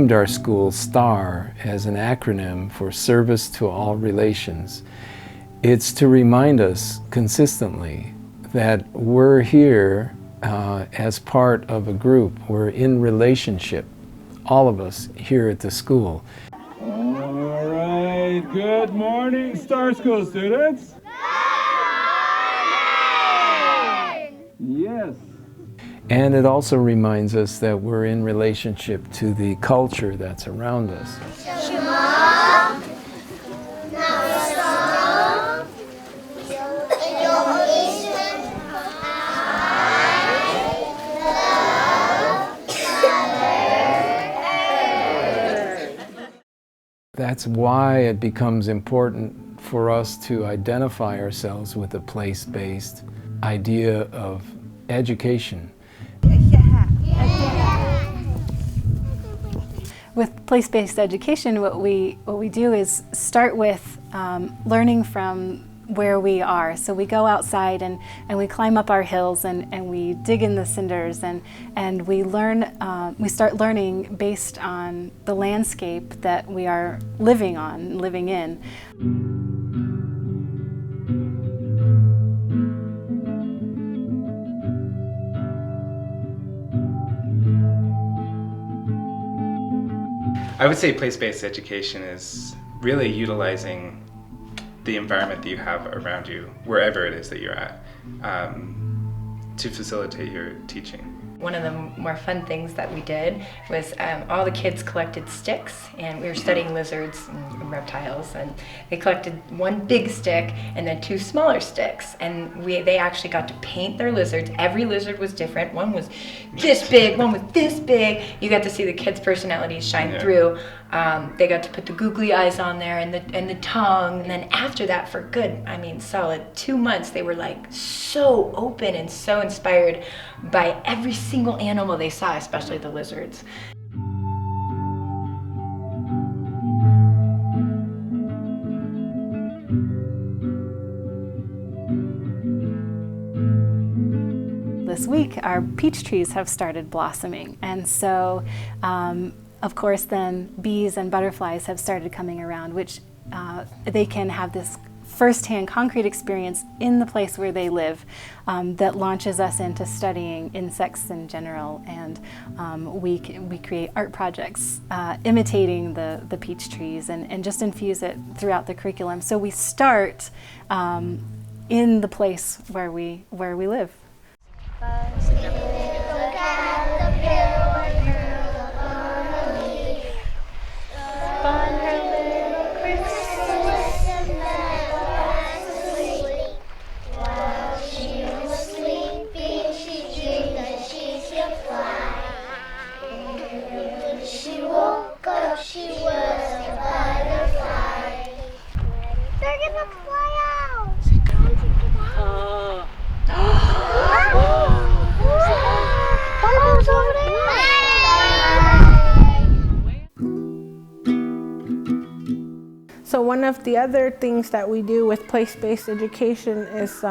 named our school STAR as an acronym for Service to All Relations. It's to remind us consistently that we're here as part of a group. We're in relationship, all of us here at the school. All right, good morning, Star School students. Good morning! Yes. And it also reminds us that we're in relationship to the culture that's around us. That's why it becomes important for us to identify ourselves with a place-based idea of education. With place-based education, what we do is start with learning from where we are. So we go outside and we climb up our hills and we dig in the cinders and we learn. We start learning based on the landscape that we are living in. I would say place-based education is really utilizing the environment that you have around you, wherever it is that you're at, to facilitate your teaching. One of the more fun things that we did was all the kids collected sticks, and we were studying lizards and reptiles, and they collected one big stick and then two smaller sticks, and they actually got to paint their lizards. Every lizard was different. One was this big, one was this big. You got to see the kids' personalities shine through. They got to put the googly eyes on there and the tongue, and then after that, for good, solid 2 months, they were like so open and so inspired by every single animal they saw, especially the lizards. This week, our peach trees have started blossoming, and so of course then bees and butterflies have started coming around, which they can have this first-hand concrete experience in the place where they live that launches us into studying insects in general, and we create art projects imitating the peach trees and just infuse it throughout the curriculum. So we start in the place where we live. So one of the other things that we do with place-based education is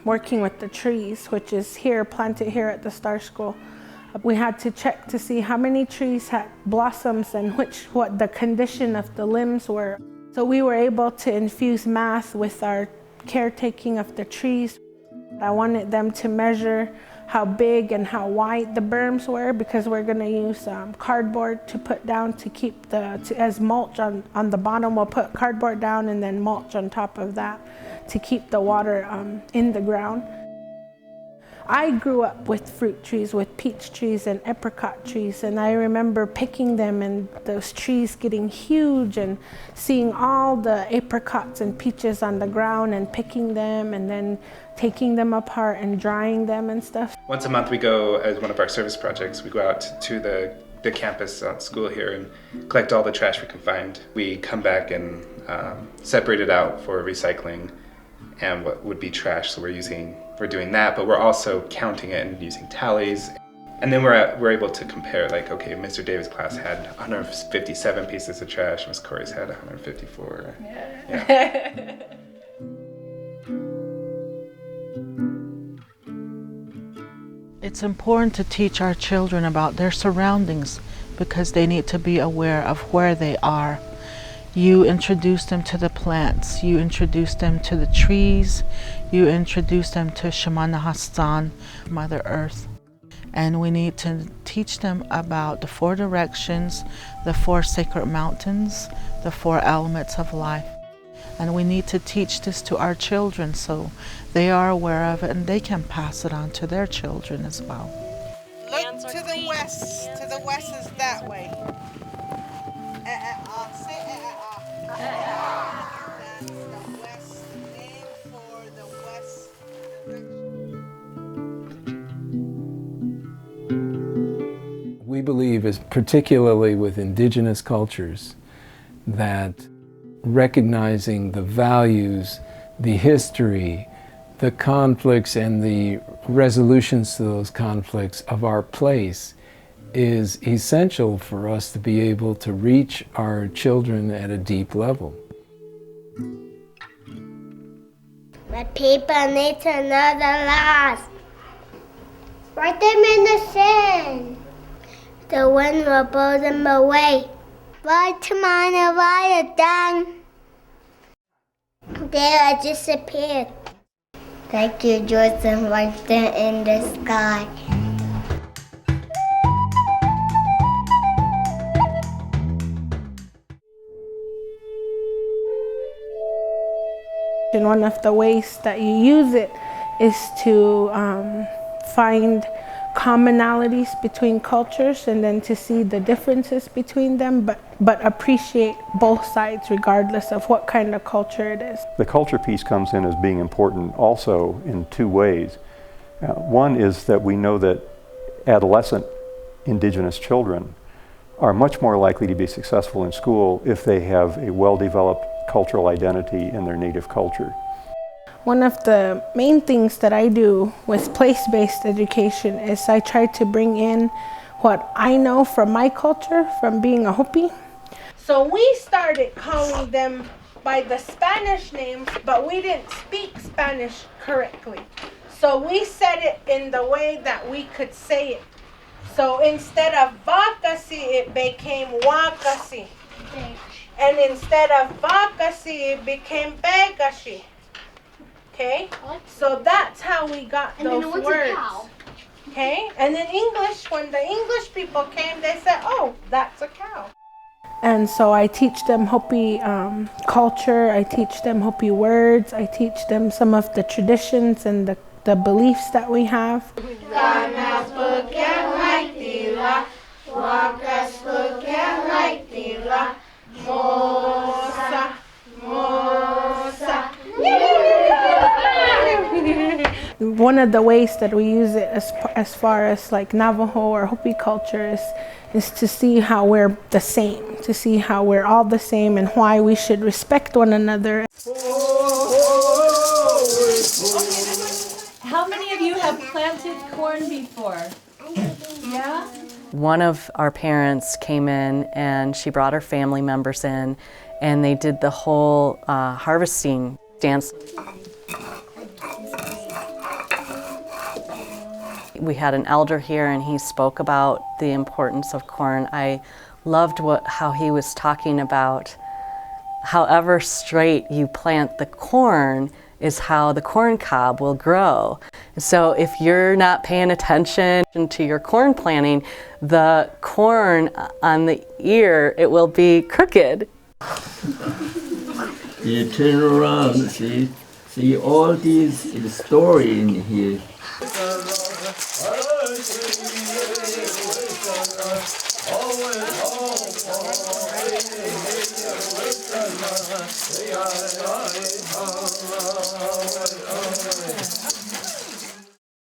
working with the trees, which is planted here at the Star School. We had to check to see how many trees had blossoms and what the condition of the limbs were. So we were able to infuse math with our caretaking of the trees. I wanted them to measure how big and how wide the berms were, because we're going to use cardboard to put down to keep as mulch on the bottom. We'll put cardboard down and then mulch on top of that to keep the water in the ground. I grew up with fruit trees, with peach trees and apricot trees, and I remember picking them and those trees getting huge and seeing all the apricots and peaches on the ground and picking them and then taking them apart and drying them and stuff. Once a month we go, as one of our service projects, we go out to the campus at school here and collect all the trash we can find. We come back and separate it out for recycling and what would be trash, so we're doing that, but we're also counting it and using tallies. And then we're able to compare, like, okay, Mr. Davis' class had 157 pieces of trash, Miss Corey's had 154. Yeah. It's important to teach our children about their surroundings because they need to be aware of where they are. You introduce them to the plants, you introduce them to the trees, you introduce them to Shemana Hassan, Mother Earth. And we need to teach them about the 4 directions, the 4 sacred mountains, the 4 elements of life. And we need to teach this to our children so they are aware of it and they can pass it on to their children as well. Look to the west. To the west is that way. That's the west name for the west direction. We believe, is particularly with indigenous cultures, that recognizing the values, the history, the conflicts and the resolutions to those conflicts of our place is essential for us to be able to reach our children at a deep level. My people need to know the laws. Write them in the sand. The wind will blow them away. Right to mine and right down. They are disappeared. Like you, Jordan, right there in the sky. And one of the ways that you use it is to find commonalities between cultures and then to see the differences between them, but appreciate both sides regardless of what kind of culture it is. The culture piece comes in as being important also in 2 ways. One is that we know that adolescent indigenous children are much more likely to be successful in school if they have a well-developed cultural identity in their native culture. One of the main things that I do with place-based education is I try to bring in what I know from my culture, from being a Hopi. So we started calling them by the Spanish names, but we didn't speak Spanish correctly. So we said it in the way that we could say it. So instead of Vakasi, it became Wakasi. And instead of Vakasi, it became Begashi. Okay? So that's how we got those words. Okay? And in English, when the English people came, they said, oh, that's a cow. And so I teach them Hopi culture, I teach them Hopi words, I teach them some of the traditions and the beliefs that we have. One of the ways that we use it as far as like Navajo or Hopi culture is to see how we're the same, to see how we're all the same and why we should respect one another. How many of you have planted corn before? Yeah? One of our parents came in and she brought her family members in and they did the whole harvesting dance. We had an elder here and he spoke about the importance of corn. I loved how he was talking about however straight you plant the corn is how the corn cob will grow. So if you're not paying attention to your corn planting, the corn on the ear, it will be crooked. You turn around, see all these story in here.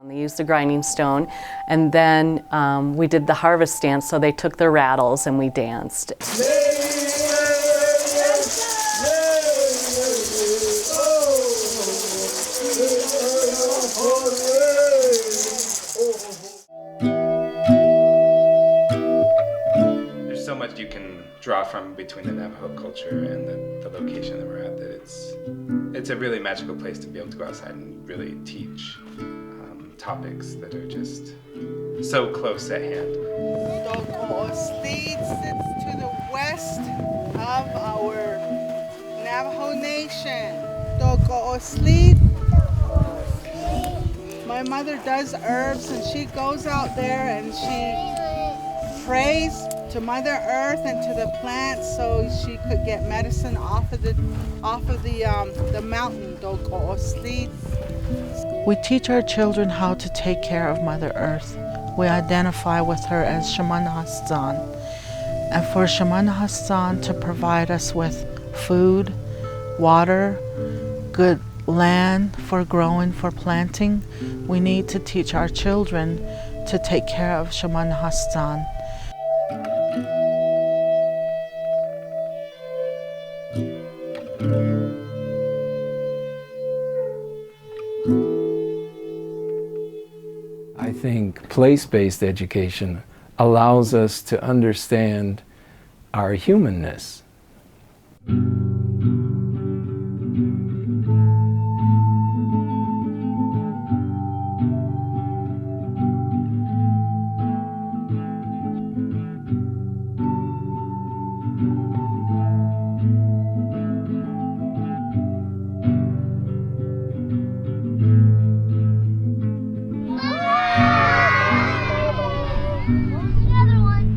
They used the grinding stone, and then we did the harvest dance, so they took their rattles and we danced. There's so much you can draw from between the Navajo culture and the location that we're at, that it's a really magical place to be able to go outside and really teach topics that are just so close at hand. Doko'oslit sits to the west of our Navajo Nation. Doko'oslit. My mother does herbs and she goes out there and she prays to Mother Earth and to the plants so she could get medicine off of the mountain. Doko'oslit. We teach our children how to take care of Mother Earth. We identify with her as Shaman Hassan. And for Shaman Hassan to provide us with food, water, good land for growing, for planting, we need to teach our children to take care of Shaman Hassan. I think place-based education allows us to understand our humanness. The other one.